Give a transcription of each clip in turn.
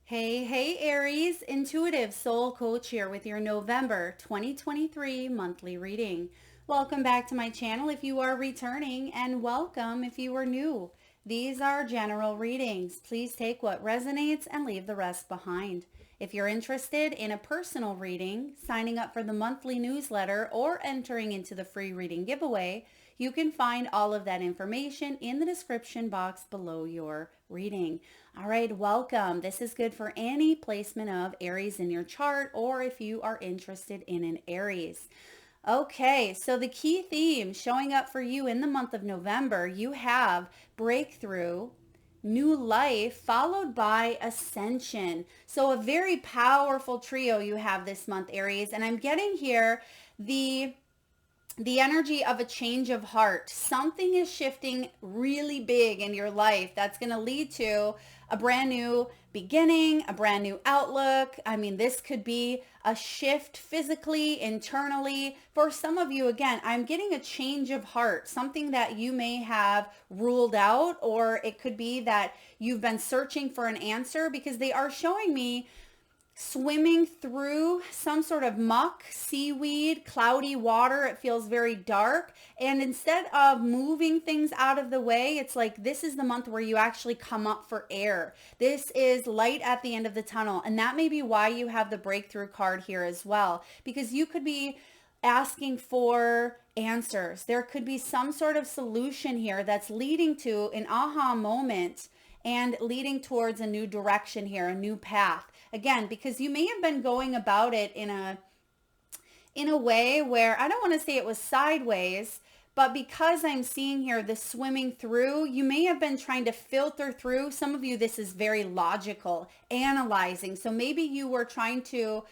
Hey, Aries, intuitive soul coach here with your November 2023 monthly reading. Welcome back to my channel if you are returning, and welcome if you are new. These are general readings. Please take what resonates and leave the rest behind. If you're interested in a personal reading, signing up for the monthly newsletter, or entering into the free reading giveaway, you can find all of that information in the description box below your reading. All right, welcome. This is good for any placement of Aries in your chart, or if you are interested in an Aries. Okay, so the key theme showing up for you in the month of November, you have breakthrough, new life, followed by ascension. So a very powerful trio you have this month, Aries. And I'm getting here the energy of a change of heart. Something is shifting really big in your life that's going to lead to a brand new beginning, a brand new outlook. I mean, this could be a shift physically, internally. For some of you, again, I'm getting a change of heart, something that you may have ruled out, or it could be that you've been searching for an answer, because they are showing me swimming through some sort of muck, seaweed, cloudy water. It feels very dark. And instead of moving things out of the way, it's like this is the month where you actually come up for air. This is light at the end of the tunnel. And that may be why you have the breakthrough card here as well, because you could be asking for answers. There could be some sort of solution here that's leading to an aha moment and leading towards a new direction here, a new path. Again, because you may have been going about it in a way where, I don't want to say it was sideways, but because I'm seeing here the swimming through, you may have been trying to filter through. Some of you, this is very logical, analyzing. So maybe you were trying to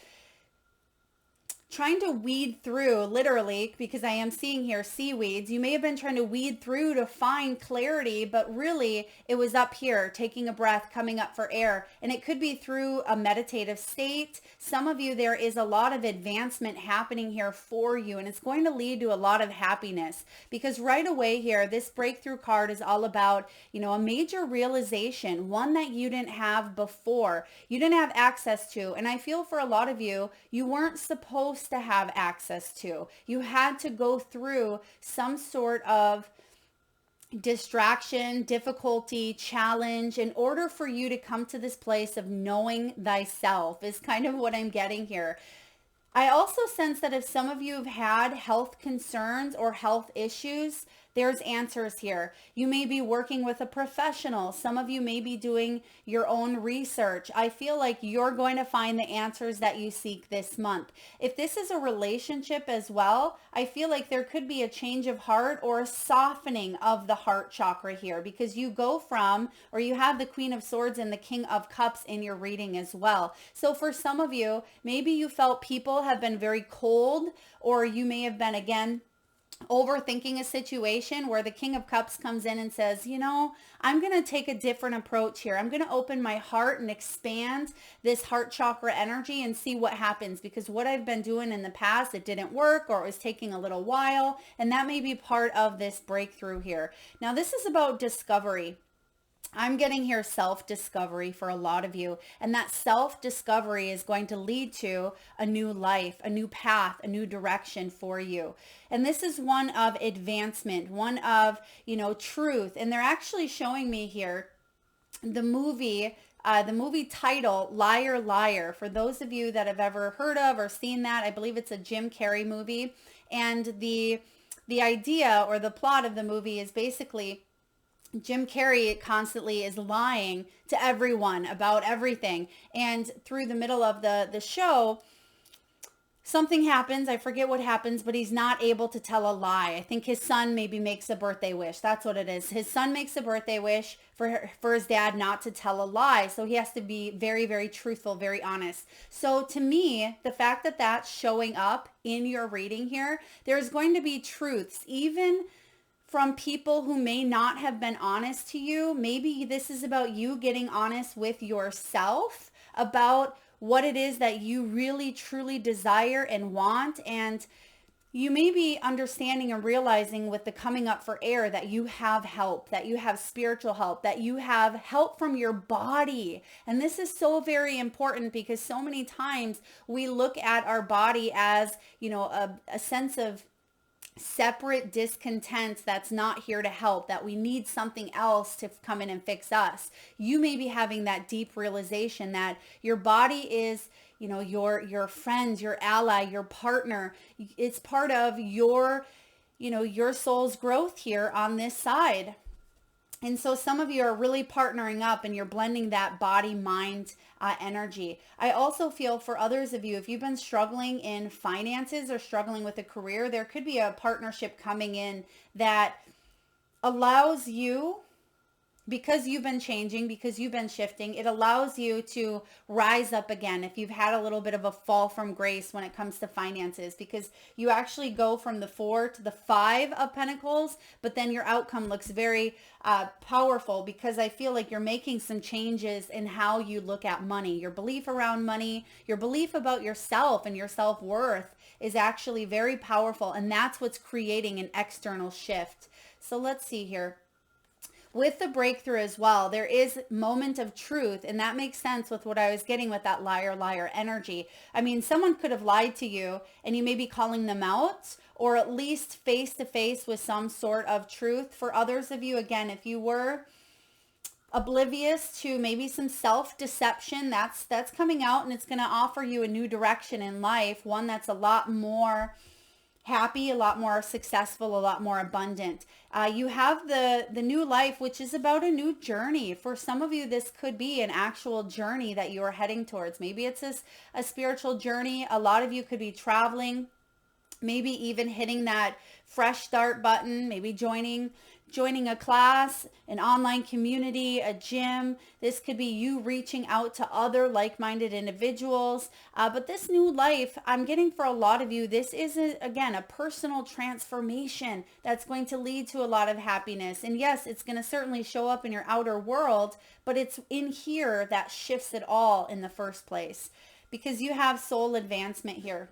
weed through, literally, because I am seeing here seaweeds. You may have been trying to weed through to find clarity, but really it was up here, taking a breath, coming up for air. And it could be through a meditative state. Some of you, there is a lot of advancement happening here for you, and it's going to lead to a lot of happiness, because right away here, this breakthrough card is all about, a major realization, one that you didn't have before, you didn't have access to. And I feel for a lot of you, you weren't supposed to have access to. You had to go through some sort of distraction, difficulty, challenge in order for you to come to this place of knowing thyself, is kind of what I'm getting here. I also sense that if some of you have had health concerns or health issues, there's answers here. You may be working with a professional. Some of you may be doing your own research. I feel like you're going to find the answers that you seek this month. If this is a relationship as well, I feel like there could be a change of heart or a softening of the heart chakra here, because you go from, or you have the Queen of Swords and the King of Cups in your reading as well. So for some of you, maybe you felt people have been very cold, or you may have been, again, overthinking a situation where the King of Cups comes in and says, I'm going to take a different approach here. I'm going to open my heart and expand this heart chakra energy and see what happens, because what I've been doing in the past, it didn't work, or it was taking a little while. And that may be part of this breakthrough here. Now, this is about discovery. I'm getting here self-discovery for a lot of you. And that self-discovery is going to lead to a new life, a new path, a new direction for you. And this is one of advancement, one of, truth. And they're actually showing me here the movie title, Liar, Liar. For those of you that have ever heard of or seen that, I believe it's a Jim Carrey movie. And the idea or the plot of the movie is basically Jim Carrey constantly is lying to everyone about everything. And through the middle of the show, something happens. I forget what happens, but he's not able to tell a lie. I think his son maybe makes a birthday wish. That's what it is. His son makes a birthday wish for his dad not to tell a lie. So he has to be very, very truthful, very honest. So to me, the fact that that's showing up in your reading here, there's going to be truths, even from people who may not have been honest to you. Maybe this is about you getting honest with yourself about what it is that you really truly desire and want. And you may be understanding and realizing with the coming up for air that you have help, that you have spiritual help, that you have help from your body. And this is so very important because so many times we look at our body as, a sense of separate discontent that's not here to help, that we need something else to come in and fix us. You may be having that deep realization that your body is, your friend, your ally, your partner. It's part of your soul's growth here on this side. And so some of you are really partnering up and you're blending that body mind energy. I also feel for others of you, if you've been struggling in finances or struggling with a career, there could be a partnership coming in that allows you, because you've been changing, because you've been shifting, it allows you to rise up again if you've had a little bit of a fall from grace when it comes to finances, because you actually go from the 4 to the 5 of Pentacles, but then your outcome looks very powerful because I feel like you're making some changes in how you look at money. Your belief around money, your belief about yourself and your self-worth is actually very powerful, and that's what's creating an external shift. So let's see here. With the breakthrough as well, there is moment of truth, and that makes sense with what I was getting with that liar energy. I mean, someone could have lied to you and you may be calling them out, or at least face to face with some sort of truth. For others of you, again, if you were oblivious to maybe some self-deception, that's coming out, and it's going to offer you a new direction in life, one that's a lot more happy, a lot more successful, a lot more abundant. You have the new life, which is about a new journey. For some of you, this could be an actual journey that you are heading towards. Maybe it's a spiritual journey. A lot of you could be traveling, maybe even hitting that fresh start button, maybe joining a class, an online community, a gym. This could be you reaching out to other like-minded individuals. But this new life, I'm getting for a lot of you, this is, again, a personal transformation that's going to lead to a lot of happiness. And yes, it's going to certainly show up in your outer world, but it's in here that shifts it all in the first place, because you have soul advancement here.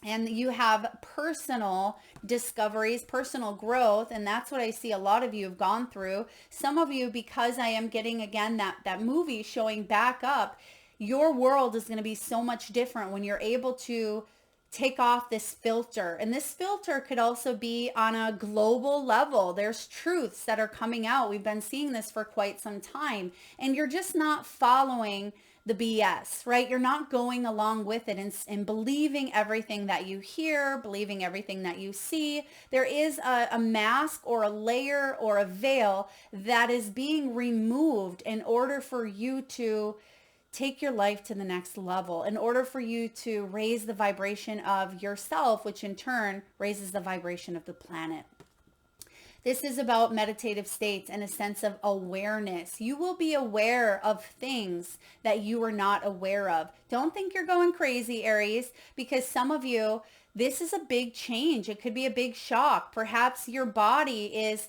And you have personal discoveries, personal growth, and that's what I see a lot of you have gone through. Some of you, because I am getting, again, that movie showing back up, your world is going to be so much different when you're able to take off this filter. And this filter could also be on a global level. There's truths that are coming out. We've been seeing this for quite some time, and you're just not following the BS, right? You're not going along with it and believing everything that you hear, believing everything that you see. There is a mask or a layer or a veil that is being removed in order for you to take your life to the next level, in order for you to raise the vibration of yourself, which in turn raises the vibration of the planet. This is about meditative states and a sense of awareness. You will be aware of things that you were not aware of. Don't think you're going crazy, Aries, because some of you, this is a big change. It could be a big shock. Perhaps your body is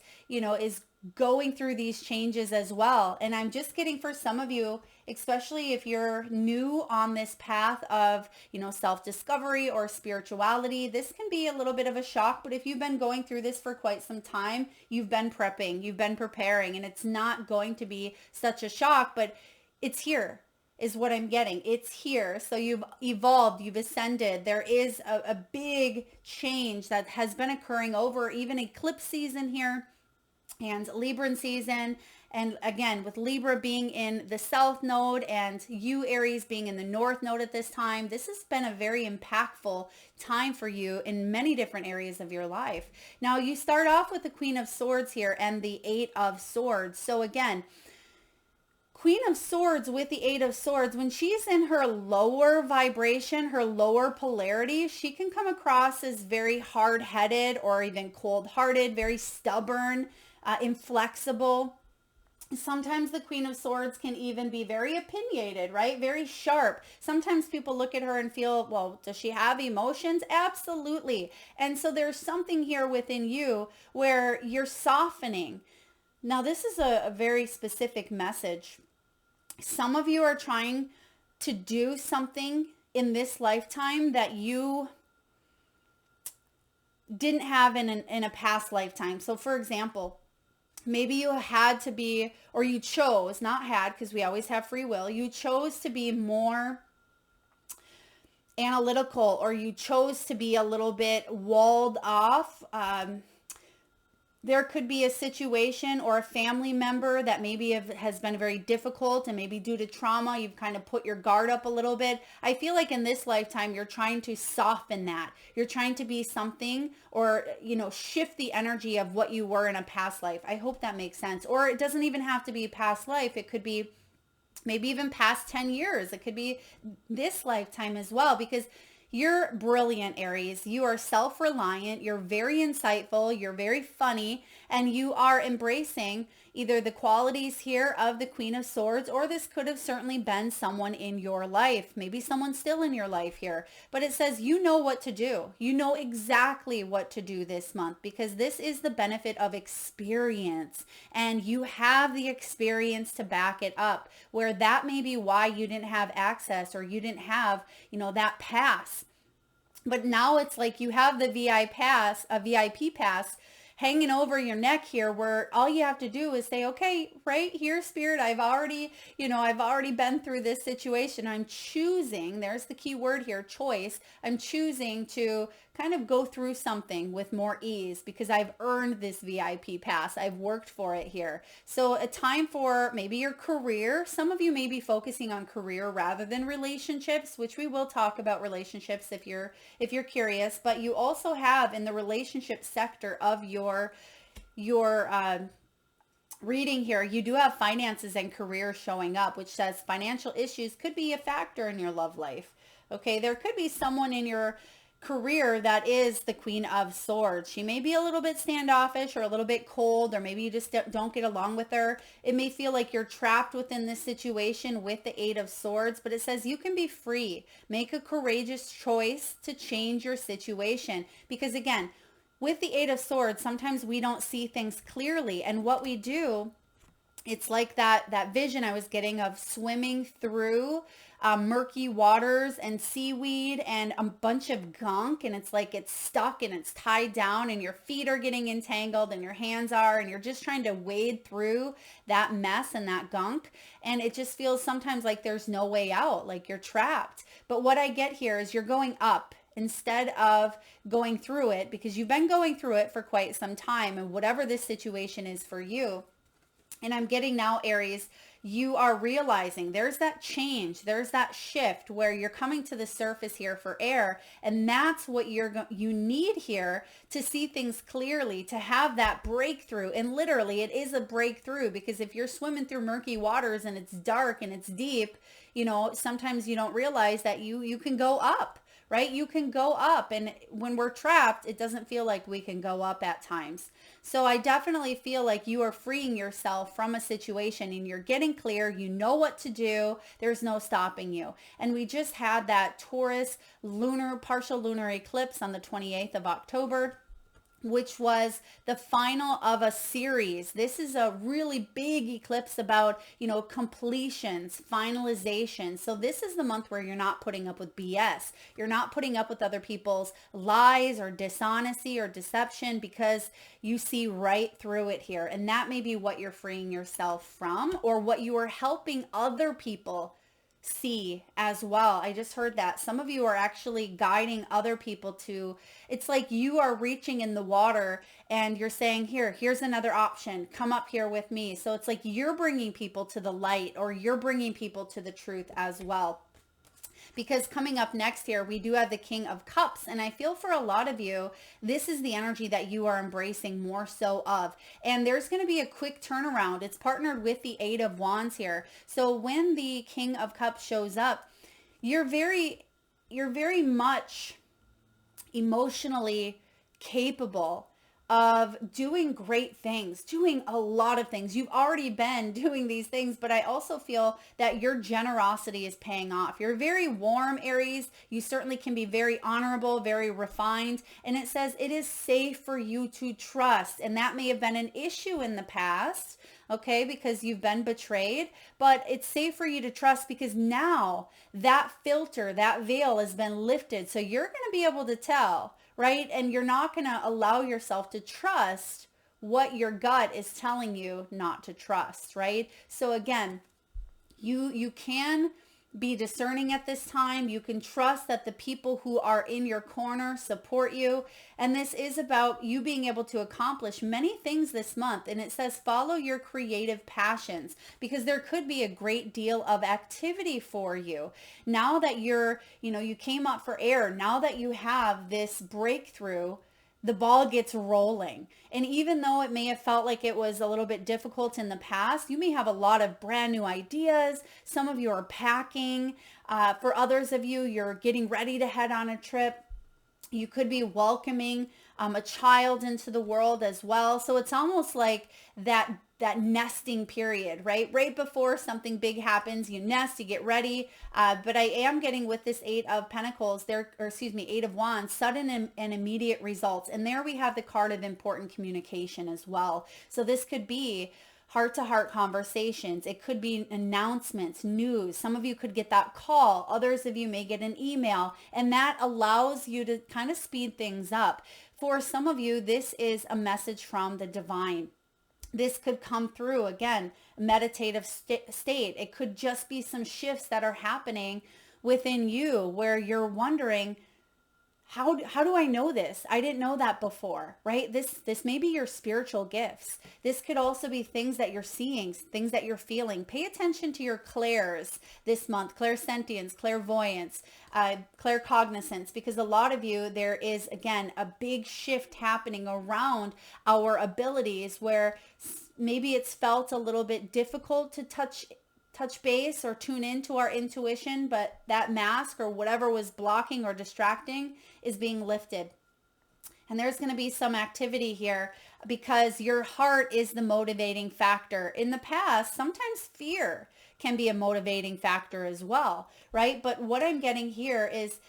going through these changes as well. And I'm just getting for some of you, especially if you're new on this path of, self-discovery or spirituality, this can be a little bit of a shock. But if you've been going through this for quite some time, you've been prepping, you've been preparing, and it's not going to be such a shock, but it's here is what I'm getting. It's here. So you've evolved, you've ascended. There is a big change that has been occurring over even eclipse season here and Libran season. And again, with Libra being in the South node and you, Aries, being in the North node at this time, this has been a very impactful time for you in many different areas of your life. Now, you start off with the Queen of Swords here and the Eight of Swords. So again, Queen of Swords with the Eight of Swords, when she's in her lower vibration, her lower polarity, she can come across as very hard-headed or even cold-hearted, very stubborn, inflexible. Sometimes the Queen of Swords can even be very opinionated, right? Very sharp. Sometimes people look at her and feel, well, does she have emotions? Absolutely. And so there's something here within you where you're softening. Now, this is a very specific message. Some of you are trying to do something in this lifetime that you didn't have in a past lifetime. So for example, maybe you had to be, or you chose, not had, because we always have free will, you chose to be more analytical, or you chose to be a little bit walled off. There could be a situation or a family member that maybe has been very difficult, and maybe due to trauma, you've kind of put your guard up a little bit. I feel like in this lifetime, you're trying to soften that. You're trying to be something, or, shift the energy of what you were in a past life. I hope that makes sense. Or it doesn't even have to be past life. It could be maybe even past 10 years. It could be this lifetime as well, because you're brilliant, Aries. You are self-reliant. You're very insightful. You're very funny. And you are embracing either the qualities here of the Queen of Swords, or this could have certainly been someone in your life. Maybe someone still in your life here. But it says you know what to do. You know exactly what to do this month, because this is the benefit of experience. And you have the experience to back it up, where that may be why you didn't have access, or you didn't have, that pass. But now it's like you have the VIP pass hanging over your neck here, where all you have to do is say, okay, right here, Spirit, I've already been through this situation. I'm choosing, there's the key word here, choice. I'm choosing to kind of go through something with more ease, because I've earned this VIP pass. I've worked for it here. So a time for maybe your career. Some of you may be focusing on career rather than relationships, which we will talk about relationships if you're curious. But you also have in the relationship sector of your reading here, you do have finances and career showing up, which says financial issues could be a factor in your love life. Okay, there could be someone in your career that is the Queen of Swords. She may be a little bit standoffish, or a little bit cold, or maybe you just don't get along with her. It may feel like you're trapped within this situation with the Eight of Swords, but it says you can be free. Make a courageous choice to change your situation, because again, with the Eight of Swords, sometimes we don't see things clearly, and what we do, it's like that vision I was getting of swimming through murky waters and seaweed and a bunch of gunk, and it's like it's stuck and it's tied down, and your feet are getting entangled and your hands are, and you're just trying to wade through that mess and that gunk, and it just feels sometimes like there's no way out, like you're trapped. But what I get here is you're going up instead of going through it, because you've been going through it for quite some time, and whatever this situation is for you. And I'm getting now, Aries, you are realizing there's that change, there's that shift where you're coming to the surface here for air. And that's what you need here to see things clearly, to have that breakthrough. And literally it is a breakthrough, because if you're swimming through murky waters and it's dark and it's deep, sometimes you don't realize that you can go up. Right? You can go up, and when we're trapped, it doesn't feel like we can go up at times. So I definitely feel like you are freeing yourself from a situation, and you're getting clear. You know what to do. There's no stopping you. And we just had that Taurus partial lunar eclipse on the 28th of October, which was the final of a series. This is a really big eclipse about, completions, finalization. So this is the month where you're not putting up with BS. You're not putting up with other people's lies or dishonesty or deception, because you see right through it here. And that may be what you're freeing yourself from, or what you are helping other people see as well. I just heard that some of you are actually guiding other people to, it's like you are reaching in the water and you're saying, here's another option, come up here with me. So it's like you're bringing people to the light, or you're bringing people to the truth as well. Because coming up next here, we do have the King of Cups. And I feel for a lot of you, this is the energy that you are embracing more so of. And there's going to be a quick turnaround. It's partnered with the Eight of Wands here. So when the King of Cups shows up, you're very much emotionally capable of doing great things, doing a lot of things. You've already been doing these things, but I also feel that your generosity is paying off. You're very warm, Aries. You certainly can be very honorable, very refined. And it says it is safe for you to trust. And that may have been an issue in the past, okay, because you've been betrayed, but it's safe for you to trust, because now that filter, that veil has been lifted. So you're going to be able to tell, right? And you're not going to allow yourself to trust what your gut is telling you not to trust, right? So again, you can be discerning at this time. You can trust that the people who are in your corner support you. And this is about you being able to accomplish many things this month. And it says follow your creative passions, because there could be a great deal of activity for you. Now that you came up for air, now that you have this breakthrough, the ball gets rolling. And even though it may have felt like it was a little bit difficult in the past, you may have a lot of brand new ideas. Some of you are packing. For others of you, you're getting ready to head on a trip. You could be welcoming a child into the world as well. So it's almost like that nesting period, right? Right before something big happens, you nest, you get ready. But I am getting with this Eight of Pentacles there, or excuse me, Eight of Wands, sudden and immediate results. And there we have the card of important communication as well. So this could be heart-to-heart conversations. It could be announcements, news. Some of you could get that call. Others of you may get an email, and that allows you to kind of speed things up. For some of you, this is a message from the divine. This could come through, again, meditative state. It could just be some shifts that are happening within you where you're wondering, how do I know this? I didn't know that before, right? This may be your spiritual gifts. This could also be things that you're seeing, things that you're feeling. Pay attention to your clairs this month, clairsentience, clairvoyance, claircognizance, because a lot of you, there is, again, a big shift happening around our abilities where maybe it's felt a little bit difficult to touch base or tune into our intuition, but that mask or whatever was blocking or distracting is being lifted. And there's going to be some activity here because your heart is the motivating factor. In the past, sometimes fear can be a motivating factor as well, right? But what I'm getting here is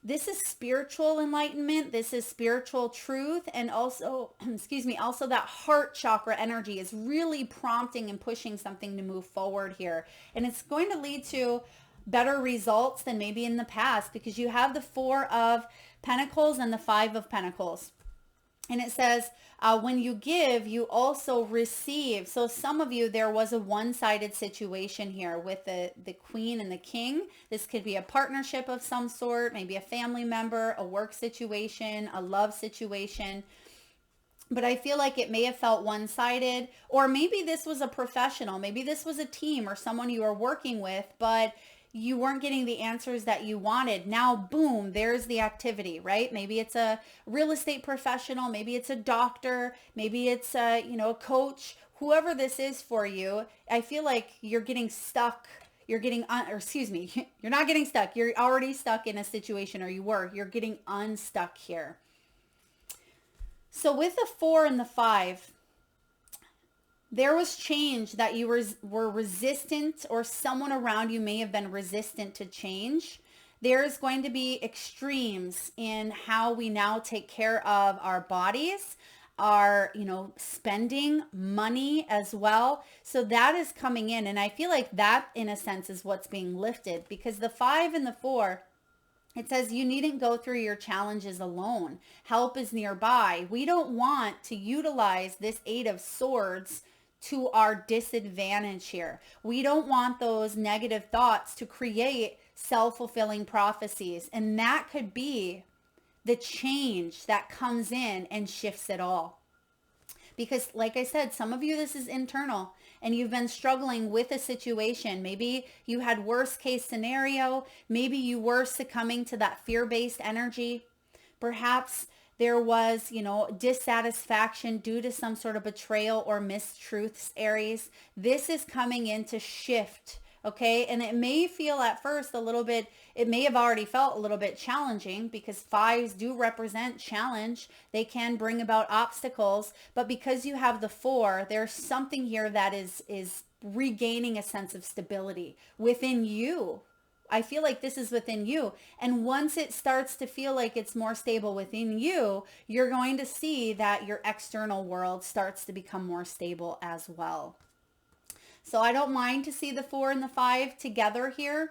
this is spiritual enlightenment. This is spiritual truth. And also, excuse me, also that heart chakra energy is really prompting and pushing something to move forward here. And it's going to lead to better results than maybe in the past, because you have the Four of Pentacles and the Five of Pentacles. And it says, when you give, you also receive. So some of you, there was a one-sided situation here with the Queen and the King. This could be a partnership of some sort, maybe a family member, a work situation, a love situation. But I feel like it may have felt one-sided, or maybe this was a professional. Maybe this was a team or someone you were working with, but you weren't getting the answers that you wanted. Now, boom, there's the activity, right? Maybe it's a real estate professional. Maybe it's a doctor. Maybe it's a coach, whoever this is for you. I feel like you're getting stuck. You're getting, or excuse me, you're not getting stuck. You're already stuck in a situation, or you're getting unstuck here. So with the 4 and the 5, there was change that you were resistant, or someone around you may have been resistant to change. There's going to be extremes in how we now take care of our bodies, our, spending money as well. So that is coming in. And I feel like that, in a sense, is what's being lifted, because the 5 and the 4, it says you needn't go through your challenges alone. Help is nearby. We don't want to utilize this 8 of Swords to our disadvantage here. We don't want those negative thoughts to create self-fulfilling prophecies. And that could be the change that comes in and shifts it all. Because like I said, some of you, this is internal and you've been struggling with a situation. Maybe you had worst case scenario. Maybe you were succumbing to that fear-based energy. Perhaps there was, dissatisfaction due to some sort of betrayal or mistruths, Aries. This is coming in to shift, okay? And it may feel at first a little bit, it may have already felt a little bit challenging, because 5s do represent challenge. They can bring about obstacles, but because you have the 4, there's something here that is regaining a sense of stability within you. I feel like this is within you. And once it starts to feel like it's more stable within you, you're going to see that your external world starts to become more stable as well. So I don't mind to see the 4 and the 5 together here,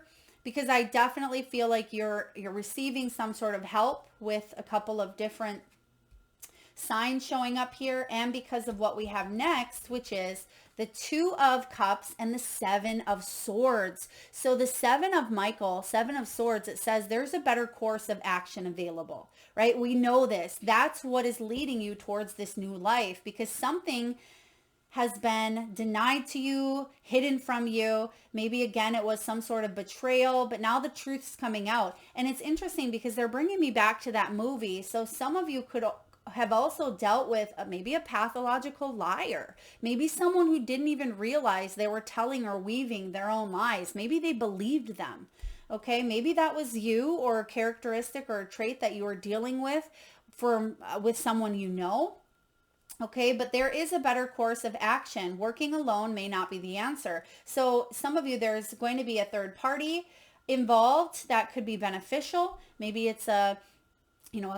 because I definitely feel like you're receiving some sort of help with a couple of different signs showing up here, and because of what we have next, which is the Two of Cups and the Seven of Swords. So the Seven of Swords, it says there's a better course of action available, right? We know this. That's what is leading you towards this new life, because something has been denied to you, hidden from you. Maybe again, it was some sort of betrayal, but now the truth's coming out. And it's interesting because they're bringing me back to that movie. So some of you could have also dealt with maybe a pathological liar, maybe someone who didn't even realize they were telling or weaving their own lies. Maybe they believed them. Okay, maybe that was you, or a characteristic or a trait that you were dealing with with someone you know. Okay, but there is a better course of action. Working alone may not be the answer. So some of you, there's going to be a third party involved that could be beneficial. Maybe it's a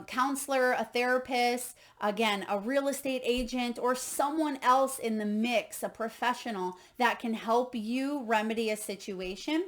counselor, a therapist, again, a real estate agent, or someone else in the mix, a professional that can help you remedy a situation.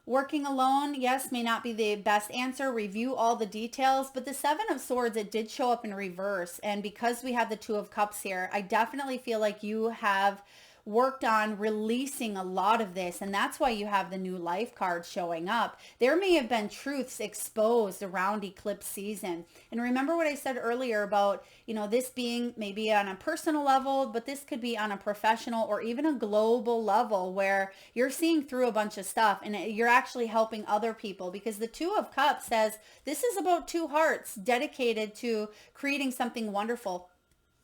Working alone, yes, may not be the best answer. Review all the details, but the Seven of Swords, it did show up in reverse. And because we have the Two of Cups here, I definitely feel like you have worked on releasing a lot of this, and that's why you have the new life card showing up. There may have been truths exposed around eclipse season. And remember what I said earlier about, this being maybe on a personal level, but this could be on a professional or even a global level where you're seeing through a bunch of stuff and you're actually helping other people, because the Two of Cups says this is about two hearts dedicated to creating something wonderful.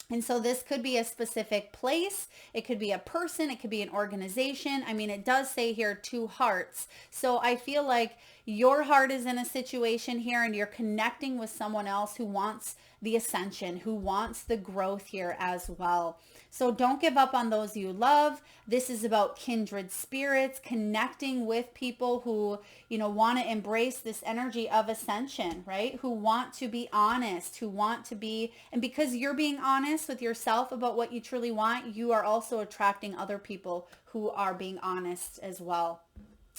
And so this could be a specific place. It could be a person. It could be an organization. I mean, it does say here two hearts. So I feel like your heart is in a situation here and you're connecting with someone else who wants the ascension, who wants the growth here as well. So don't give up on those you love. This is about kindred spirits, connecting with people who, want to embrace this energy of ascension, right? Who want to be honest, who want to be, and because you're being honest with yourself about what you truly want, you are also attracting other people who are being honest as well.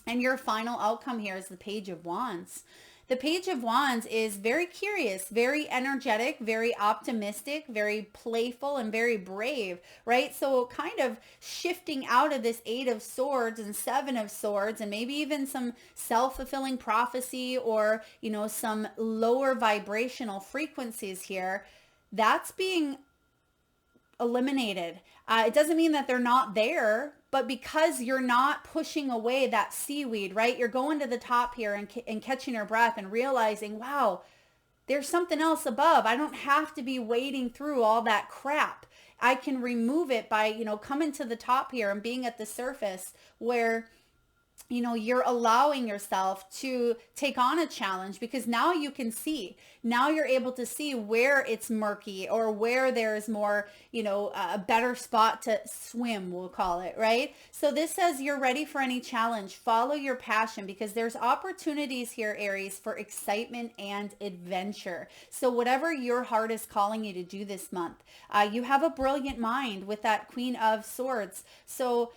And your final outcome here is the Page of Wands. The Page of Wands is very curious, very energetic, very optimistic, very playful, and very brave, right? So kind of shifting out of this Eight of Swords and Seven of Swords, and maybe even some self-fulfilling prophecy or, some lower vibrational frequencies here. That's being eliminated. It doesn't mean that they're not there, but because you're not pushing away that seaweed, right? You're going to the top here and catching your breath and realizing, wow, there's something else above. I don't have to be wading through all that crap. I can remove it by, coming to the top here and being at the surface where you're allowing yourself to take on a challenge, because now you can see. Now you're able to see where it's murky or where there's more, a better spot to swim, we'll call it, right? So this says you're ready for any challenge. Follow your passion, because there's opportunities here, Aries, for excitement and adventure. So whatever your heart is calling you to do this month, you have a brilliant mind with that Queen of Swords. So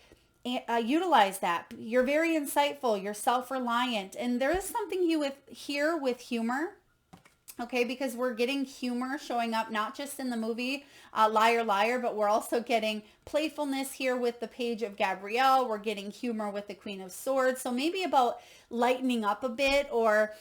utilize that. You're very insightful. You're self-reliant. And there is something here with humor. Okay, because we're getting humor showing up not just in the movie Liar Liar, but we're also getting playfulness here with the Page of Gabrielle. We're getting humor with the Queen of Swords. So maybe about lightening up a bit or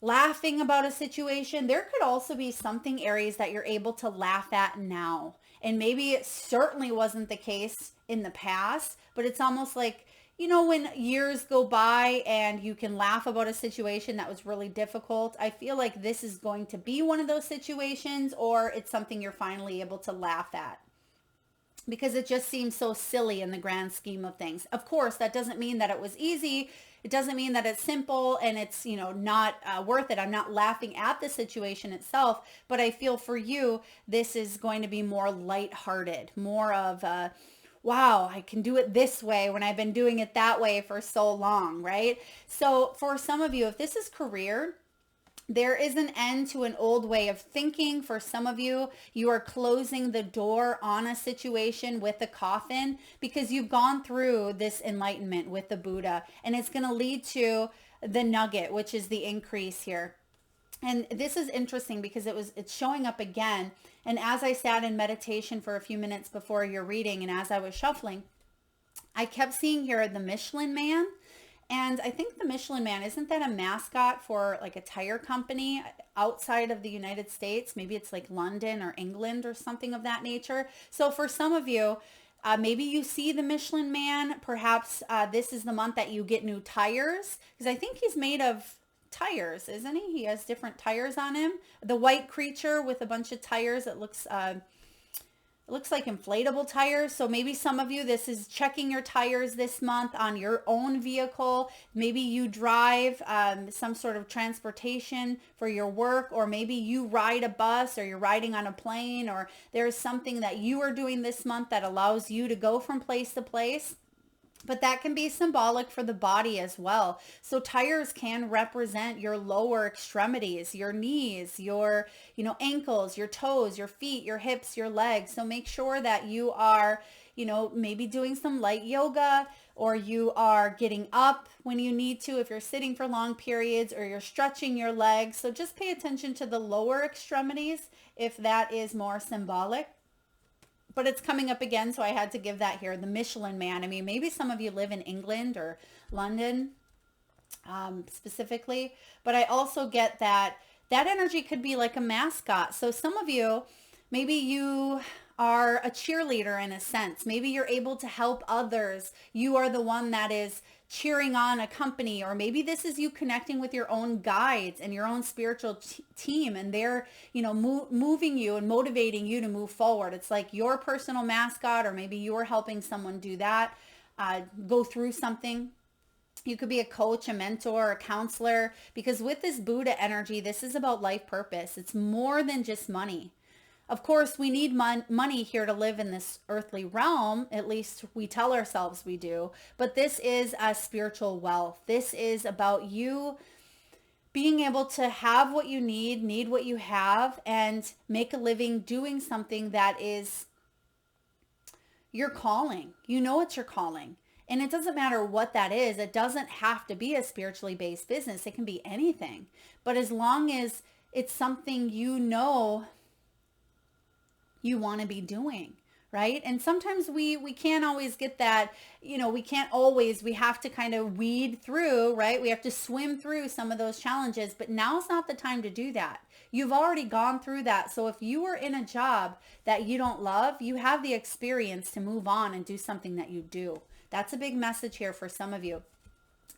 laughing about a situation. There could also be something, Aries, that you're able to laugh at now. And maybe it certainly wasn't the case in the past, but it's almost like, when years go by and you can laugh about a situation that was really difficult. I feel like this is going to be one of those situations, or it's something you're finally able to laugh at, because it just seems so silly in the grand scheme of things. Of course, that doesn't mean that it was easy. It doesn't mean that it's simple and it's, not worth it. I'm not laughing at the situation itself, but I feel for you, this is going to be more lighthearted, more of wow, I can do it this way when I've been doing it that way for so long, right? So for some of you, if this is career, There is an end to an old way of thinking. For some of you, you are closing the door on a situation with a coffin because you've gone through this enlightenment with the Buddha, and it's going to lead to the nugget, which is the increase here. And this is interesting because it's showing up again. And as I sat in meditation for a few minutes before your reading, and as I was shuffling, I kept seeing here the Michelin Man. And I think the Michelin Man, isn't that a mascot for like a tire company outside of the United States? Maybe it's like London or England or something of that nature. So for some of you, maybe you see the Michelin Man. Perhaps this is the month that you get new tires, because I think he's made of tires, isn't he? He has different tires on him. The white creature with a bunch of tires. It looks like inflatable tires. So maybe some of you, this is checking your tires this month on your own vehicle. Maybe you drive some sort of transportation for your work, or maybe you ride a bus, or you're riding on a plane, or there's something that you are doing this month that allows you to go from place to place. But that can be symbolic for the body as well. So tires can represent your lower extremities, your knees, your, ankles, your toes, your feet, your hips, your legs. So make sure that you are, maybe doing some light yoga, or you are getting up when you need to if you're sitting for long periods, or you're stretching your legs. So just pay attention to the lower extremities if that is more symbolic. But it's coming up again, so I had to give that here. The Michelin Man. I mean, maybe some of you live in England or London specifically, but I also get that energy could be like a mascot. So some of you, maybe you are a cheerleader in a sense. Maybe you're able to help others. You are the one that is cheering on a company, or maybe this is you connecting with your own guides and your own spiritual team, and they're moving you and motivating you to move forward. It's like your personal mascot, or maybe you're helping someone do that, go through something. You could be a coach, a mentor, a counselor, because with this Buddha energy, this is about life purpose. It's more than just money. Of course, we need money here to live in this earthly realm. At least we tell ourselves we do. But this is a spiritual wealth. This is about you being able to have what you need what you have, and make a living doing something that is your calling. You know it's your calling. And it doesn't matter what that is. It doesn't have to be a spiritually based business. It can be anything. But as long as it's something you want to be doing, right? And sometimes we can't always get that, we have to kind of weed through, right? We have to swim through some of those challenges, but now's not the time to do that. You've already gone through that. So if you are in a job that you don't love, you have the experience to move on and do something that you do. That's a big message here for some of you.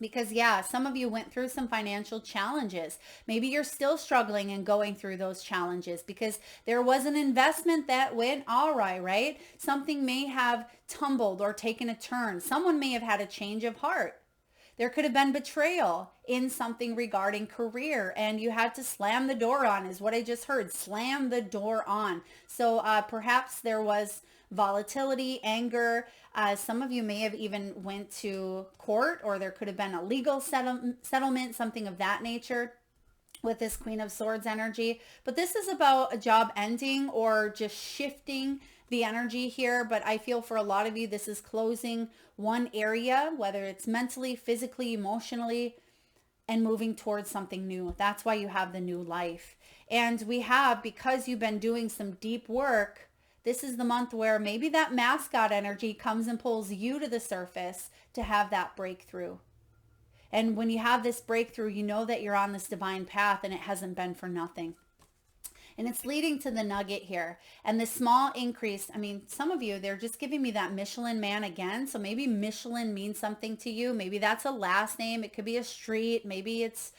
Because some of you went through some financial challenges. Maybe you're still struggling and going through those challenges because there was an investment that went awry, right? Something may have tumbled or taken a turn. Someone may have had a change of heart. There could have been betrayal in something regarding career, and you had to slam the door on, is what I just heard. Slam the door on. So perhaps there was volatility, anger. Some of you may have even went to court, or there could have been a legal settlement, something of that nature with this Queen of Swords energy. But this is about a job ending or just shifting the energy here. But I feel for a lot of you, this is closing one area, whether it's mentally, physically, emotionally, and moving towards something new. That's why you have the new life. And we have, because you've been doing some deep work, this is the month where maybe that mascot energy comes and pulls you to the surface to have that breakthrough. And when you have this breakthrough, you know that you're on this divine path, and it hasn't been for nothing. And it's leading to the nugget here. And the small increase, I mean, some of you, they're just giving me that Michelin Man again. So maybe Michelin means something to you. Maybe that's a last name. It could be a street. Maybe it's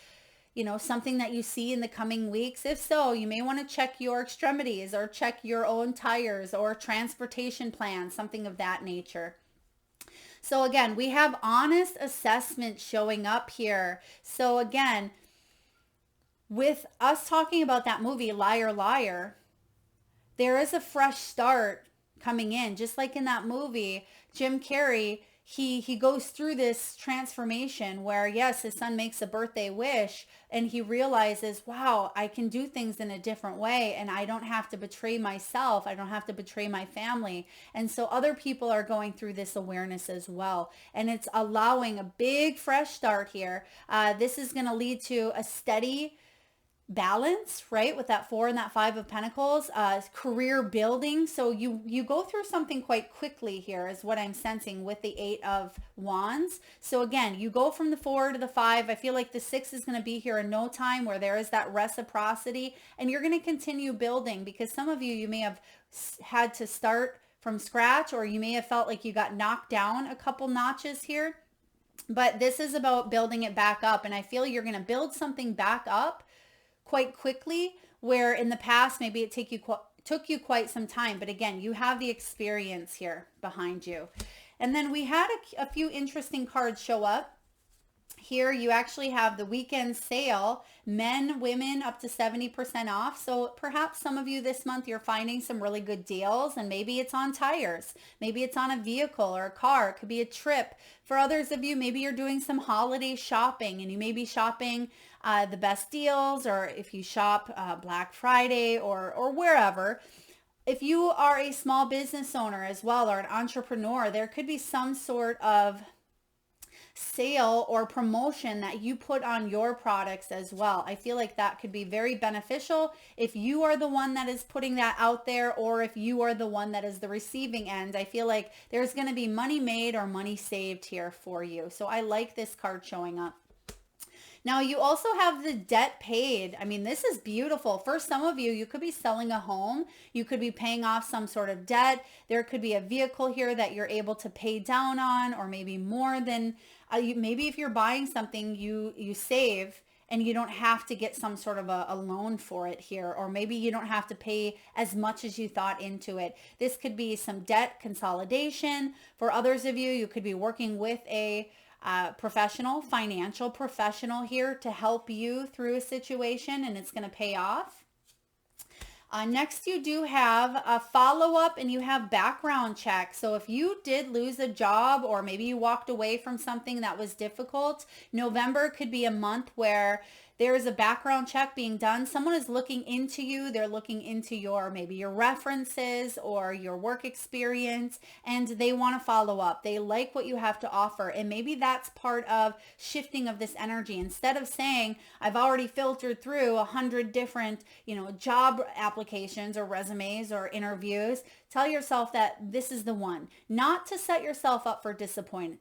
something that you see in the coming weeks. If so, you may want to check your extremities, or check your own tires, or transportation plans, something of that nature. So again, we have honest assessment showing up here. So again, with us talking about that movie, Liar, Liar, there is a fresh start coming in. Just like in that movie, Jim Carrey, he goes through this transformation where, yes, his son makes a birthday wish and he realizes, wow, I can do things in a different way and I don't have to betray myself. I don't have to betray my family. And so other people are going through this awareness as well. And it's allowing a big fresh start here. This is going to lead to a steady balance, right? With that 4 and that 5 of Pentacles, career building. So you go through something quite quickly here is what I'm sensing with the 8 of Wands. So again, you go from the 4 to the 5. I feel like the 6 is going to be here in no time, where there is that reciprocity, and you're going to continue building, because some of you may have had to start from scratch, or you may have felt like you got knocked down a couple notches here. But this is about building it back up. And I feel you're going to build something back up quite quickly, where in the past maybe it took you quite some time. But again, you have the experience here behind you. And then we had a few interesting cards show up. Here you actually have the weekend sale, men, women, up to 70% off. So perhaps some of you this month, you're finding some really good deals, and maybe it's on tires. Maybe it's on a vehicle or a car. It could be a trip. For others of you, maybe you're doing some holiday shopping, and you may be shopping the best deals, or if you shop Black Friday or wherever. If you are a small business owner as well, or an entrepreneur, there could be some sort of sale or promotion that you put on your products as well. I feel like that could be very beneficial if you are the one that is putting that out there, or if you are the one that is the receiving end. I feel like there's going to be money made or money saved here for you. So I like this card showing up. Now you also have the debt paid. I mean, this is beautiful. For some of you, you could be selling a home. You could be paying off some sort of debt. There could be a vehicle here that you're able to pay down on, or maybe more than, maybe if you're buying something, you save and you don't have to get some sort of a loan for it here, or maybe you don't have to pay as much as you thought into it. This could be some debt consolidation. For others of you, you could be working with a financial professional here to help you through a situation, and it's going to pay off. Next, you do have a follow-up, and you have background check. So if you did lose a job, or maybe you walked away from something that was difficult, November could be a month where there is a background check being done. Someone is looking into you. They're looking into maybe your references or your work experience, and they want to follow up. They like what you have to offer. And maybe that's part of shifting of this energy. Instead of saying, I've already filtered through 100 different, job applications or resumes or interviews, tell yourself that this is the one. Not to set yourself up for disappointment,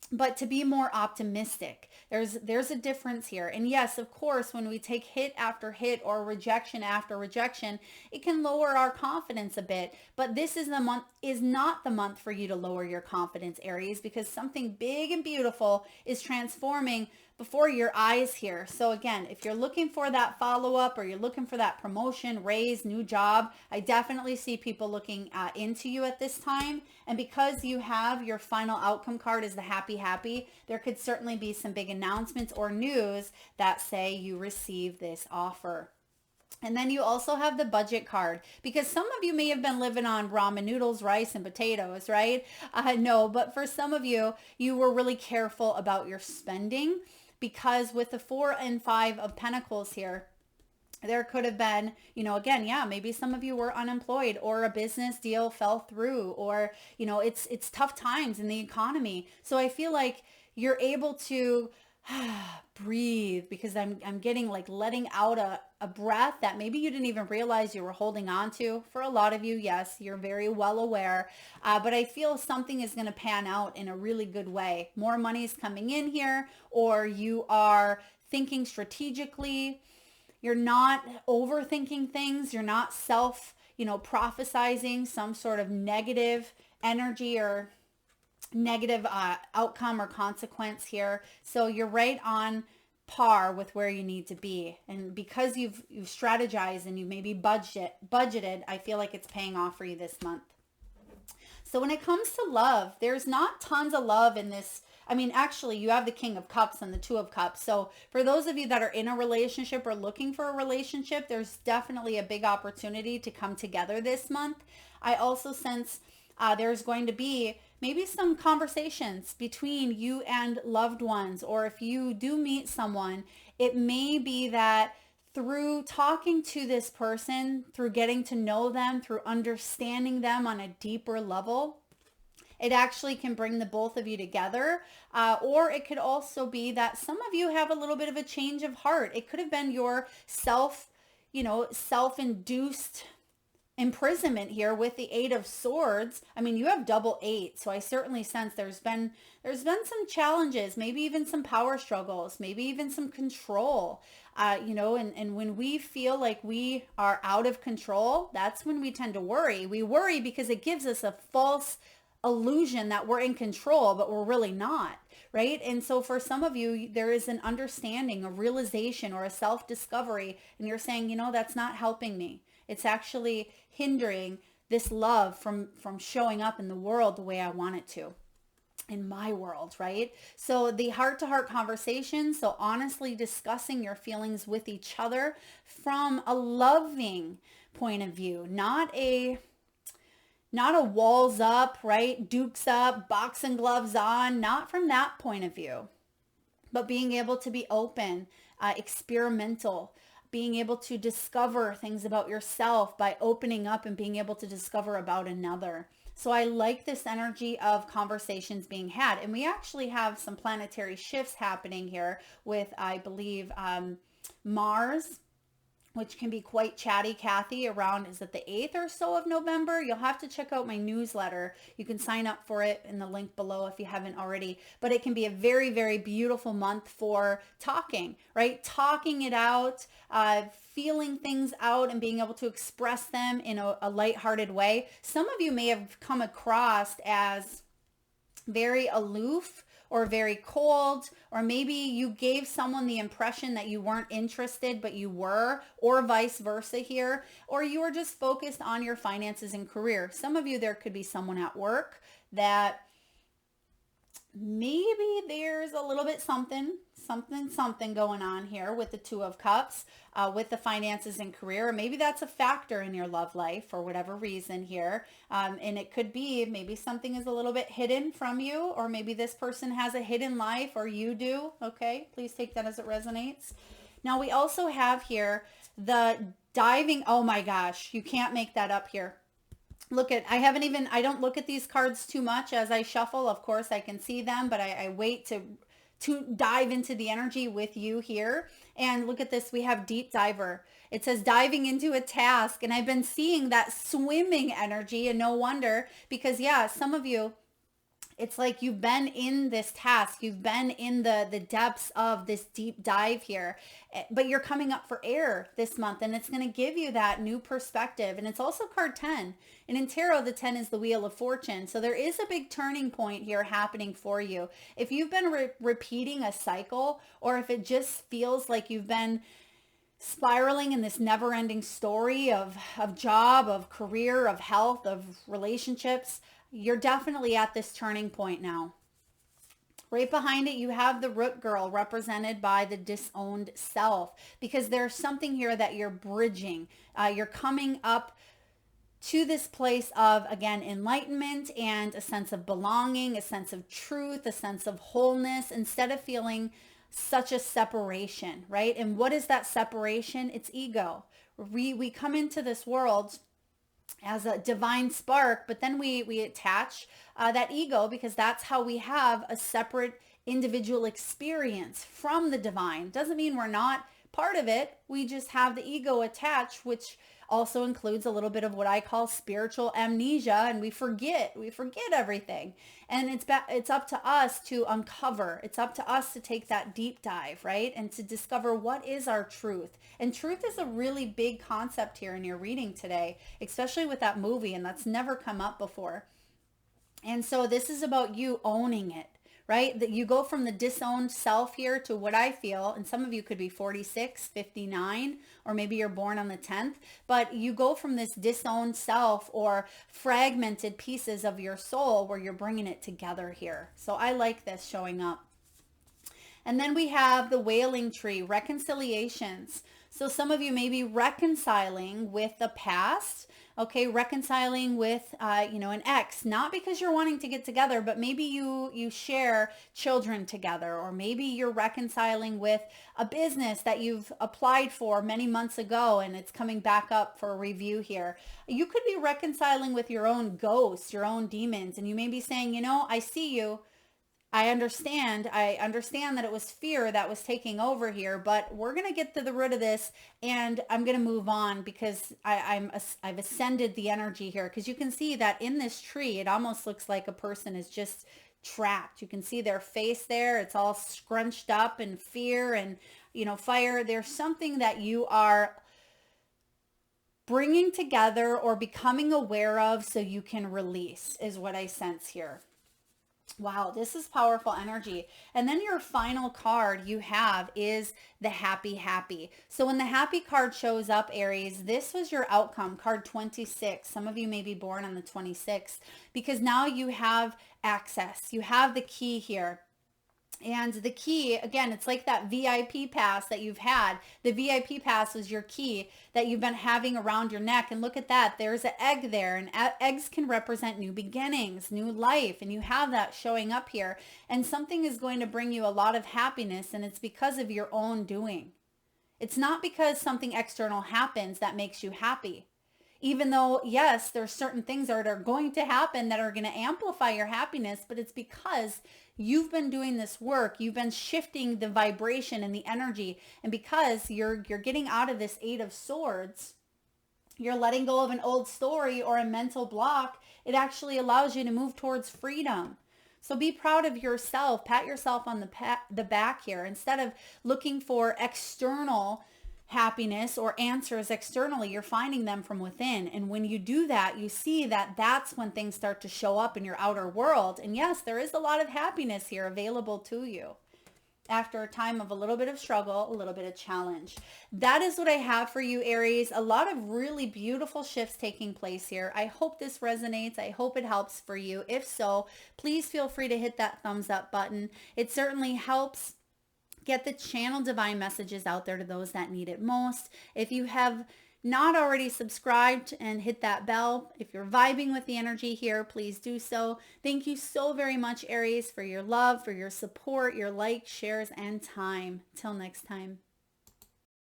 but to be more optimistic. There's a difference here. And yes, of course, when we take hit after hit or rejection after rejection, it can lower our confidence a bit. But this is not the month for you to lower your confidence, Aries, because something big and beautiful is transforming before your eyes here. So again, if you're looking for that follow-up, or you're looking for that promotion, raise, new job, I definitely see people looking into you at this time. And because you have your final outcome card is the happy, there could certainly be some big announcements or news that say you receive this offer. And then you also have the budget card, because some of you may have been living on ramen noodles, rice, and potatoes, right? No, but for some of you, you were really careful about your spending, because with the 4 and 5 of Pentacles here, there could have been, again, maybe some of you were unemployed, or a business deal fell through, or, it's tough times in the economy. So I feel like you're able to breathe, because I'm getting like letting out a breath that maybe you didn't even realize you were holding on to. For a lot of you, yes, you're very well aware, but I feel something is going to pan out in a really good way. More money is coming in here, or you are thinking strategically. You're not overthinking things. You're not prophesizing some sort of negative energy or negative outcome or consequence here. So you're right on par with where you need to be. And because you've strategized and you maybe budgeted, I feel like it's paying off for you this month. So when it comes to love, there's not tons of love in this. I mean, actually, you have the King of Cups and the Two of Cups. So for those of you that are in a relationship or looking for a relationship, there's definitely a big opportunity to come together this month. I also sense there's going to be maybe some conversations between you and loved ones, or if you do meet someone, it may be that through talking to this person, through getting to know them, through understanding them on a deeper level, it actually can bring the both of you together. Or it could also be that some of you have a little bit of a change of heart. It could have been your self-induced imprisonment here with the Eight of Swords. I mean, you have double eight, so I certainly sense there's been some challenges, maybe even some power struggles, maybe even some control. And when we feel like we are out of control, that's when we tend to worry. We worry because it gives us a false illusion that we're in control, but we're really not, right? And so for some of you, there is an understanding, a realization, or a self-discovery, and you're saying, that's not helping me. It's actually hindering this love from showing up in the world the way I want it to, in my world, right? So the heart-to-heart conversation, so honestly discussing your feelings with each other from a loving point of view, not a walls up, right? Dukes up, boxing gloves on, not from that point of view, but being able to be open, experimental, being able to discover things about yourself by opening up and being able to discover about another. So I like this energy of conversations being had. And we actually have some planetary shifts happening here with, I believe, Mars, which can be quite chatty, Kathy, around, is it the 8th or so of November? You'll have to check out my newsletter. You can sign up for it in the link below if you haven't already. But it can be a very, very beautiful month for talking, right? Talking it out, feeling things out and being able to express them in a lighthearted way. Some of you may have come across as very aloof or very cold, or maybe you gave someone the impression that you weren't interested, but you were, or vice versa here, or you were just focused on your finances and career. Some of you, there could be someone at work that maybe there's a little bit something going on here with the Two of Cups, with the finances and career. Maybe that's a factor in your love life for whatever reason here. And it could be maybe something is a little bit hidden from you, or maybe this person has a hidden life, or you do. Okay, please take that as it resonates. Now we also have here the diving. Oh my gosh, you can't make that up here. I don't look at these cards too much as I shuffle. Of course, I can see them, but I wait to dive into the energy with you here. And look at this. We have deep diver. It says diving into a task. And I've been seeing that swimming energy, and no wonder, because some of you, it's like you've been in this task. You've been in the depths of this deep dive here, but you're coming up for air this month, and it's going to give you that new perspective. And it's also card 10. And in tarot, the 10 is the Wheel of Fortune. So there is a big turning point here happening for you. If you've been repeating a cycle, or if it just feels like you've been spiraling in this never-ending story of job, of career, of health, of relationships, you're definitely at this turning point now. Right behind it, you have the Root Girl, represented by the disowned self, because there's something here that you're bridging. You're coming up to this place of, again, enlightenment and a sense of belonging, a sense of truth, a sense of wholeness, instead of feeling such a separation, right? And what is that separation? It's ego. We come into this world as a divine spark, but then we attach that ego, because that's how we have a separate individual experience from the divine. Doesn't mean we're not part of it. We just have the ego attached, which also includes a little bit of what I call spiritual amnesia, and we forget everything. And it's up to us to uncover. It's up to us to take that deep dive, right? And to discover what is our truth. And truth is a really big concept here in your reading today, especially with that movie, and that's never come up before. And so this is about you owning it, right? That you go from the disowned self here to what I feel, and some of you could be 46, 59, or maybe you're born on the 10th, but you go from this disowned self or fragmented pieces of your soul where you're bringing it together here. So I like this showing up. And then we have the Wailing Tree, reconciliations. So some of you may be reconciling with the past, okay, reconciling with, an ex, not because you're wanting to get together, but maybe you share children together, or maybe you're reconciling with a business that you've applied for many months ago and it's coming back up for a review here. You could be reconciling with your own ghosts, your own demons, and you may be saying, I see you. I understand. I understand that it was fear that was taking over here, but we're going to get to the root of this, and I'm going to move on because I've ascended the energy here. Because you can see that in this tree, it almost looks like a person is just trapped. You can see their face there. It's all scrunched up in fear and, fire. There's something that you are bringing together or becoming aware of so you can release, is what I sense here. Wow, this is powerful energy. And then your final card you have is the happy. So when the happy card shows up, Aries, this was your outcome, card 26. Some of you may be born on the 26th, because now you have access. You have the key here. And the key, again, it's like that VIP pass that you've had. The VIP pass was your key that you've been having around your neck. And look at that. There's an egg there. And eggs can represent new beginnings, new life. And you have that showing up here. And something is going to bring you a lot of happiness. And it's because of your own doing. It's not because something external happens that makes you happy. Even though, yes, there's certain things that are going to happen that are going to amplify your happiness, but it's because you've been doing this work. You've been shifting the vibration and the energy. And because you're getting out of this Eight of Swords, you're letting go of an old story or a mental block. It actually allows you to move towards freedom. So be proud of yourself. Pat yourself on the back here. Instead of looking for external happiness or answers externally, you're finding them from within. And when you do that, you see that that's when things start to show up in your outer world. And yes, there is a lot of happiness here available to you after a time of a little bit of struggle, a little bit of challenge. That is what I have for you, Aries. A lot of really beautiful shifts taking place here. I hope this resonates. I hope it helps for you. If so, please feel free to hit that thumbs up button. It certainly helps get the channel divine messages out there to those that need it most. If you have not already subscribed and hit that bell, if you're vibing with the energy here, please do so. Thank you so very much, Aries, for your love, for your support, your likes, shares, and time. Till next time.